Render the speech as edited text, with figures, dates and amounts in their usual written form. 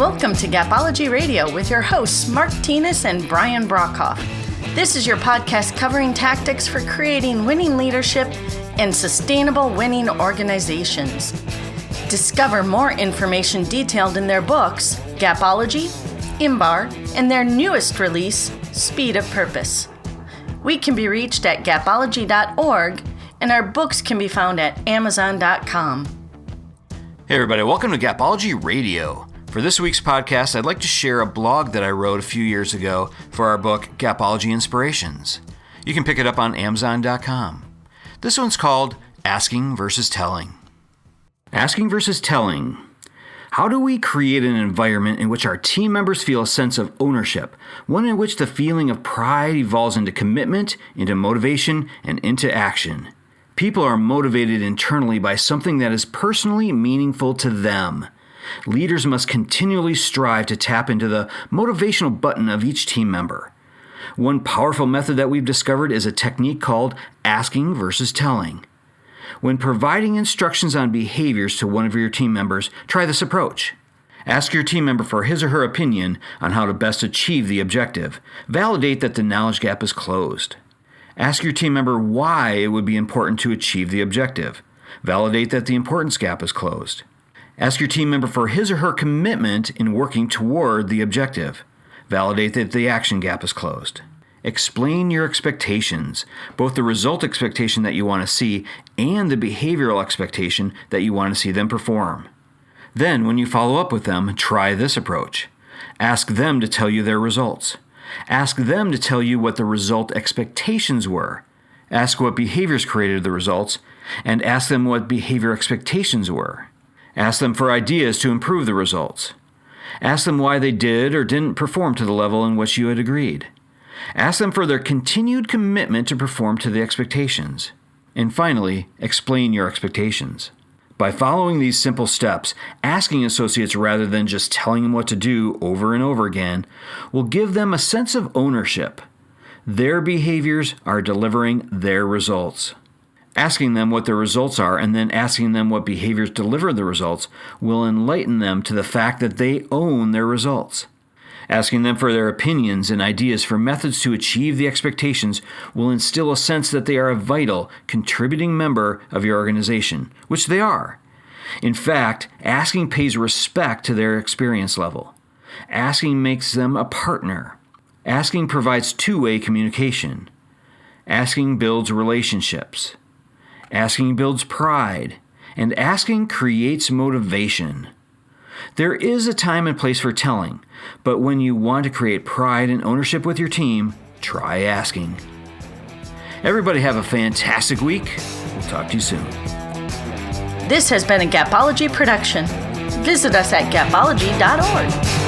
Welcome to Gapology Radio with your hosts, Mark Tinas and Brian Brockhoff. This is your podcast covering tactics for creating winning leadership and sustainable winning organizations. Discover more information detailed in their books, Gapology, Imbar, and their newest release, Speed of Purpose. We can be reached at gapology.org, and our books can be found at amazon.com. Hey everybody, welcome to Gapology Radio. For this week's podcast, I'd like to share a blog that I wrote a few years ago for our book, Gapology Inspirations. You can pick it up on amazon.com. This one's called Asking versus Telling. Asking versus Telling. How do we create an environment in which our team members feel a sense of ownership, one in which the feeling of pride evolves into commitment, into motivation, and into action? People are motivated internally by something that is personally meaningful to them. Leaders must continually strive to tap into the motivational button of each team member. One powerful method that we've discovered is a technique called asking versus telling. When providing instructions on behaviors to one of your team members, try this approach. Ask your team member for his or her opinion on how to best achieve the objective. Validate that the knowledge gap is closed. Ask your team member why it would be important to achieve the objective. Validate that the importance gap is closed. Ask your team member for his or her commitment in working toward the objective. Validate that the action gap is closed. Explain your expectations, both the result expectation that you want to see and the behavioral expectation that you want to see them perform. Then, when you follow up with them, try this approach. Ask them to tell you their results. Ask them to tell you what the result expectations were. Ask what behaviors created the results, and ask them what behavior expectations were. Ask them for ideas to improve the results. Ask them why they did or didn't perform to the level in which you had agreed. Ask them for their continued commitment to perform to the expectations. And finally, explain your expectations. By following these simple steps, asking associates rather than just telling them what to do over and over again will give them a sense of ownership. Their behaviors are delivering their results. Asking them what their results are and then asking them what behaviors deliver the results will enlighten them to the fact that they own their results. Asking them for their opinions and ideas for methods to achieve the expectations will instill a sense that they are a vital, contributing member of your organization, which they are. In fact, asking pays respect to their experience level. Asking makes them a partner. Asking provides two-way communication. Asking builds relationships. Asking builds pride. And asking creates motivation. There is a time and place for telling, but when you want to create pride and ownership with your team, try asking. Everybody have a fantastic week. We'll talk to you soon. This has been a Gapology production. Visit us at gapology.org.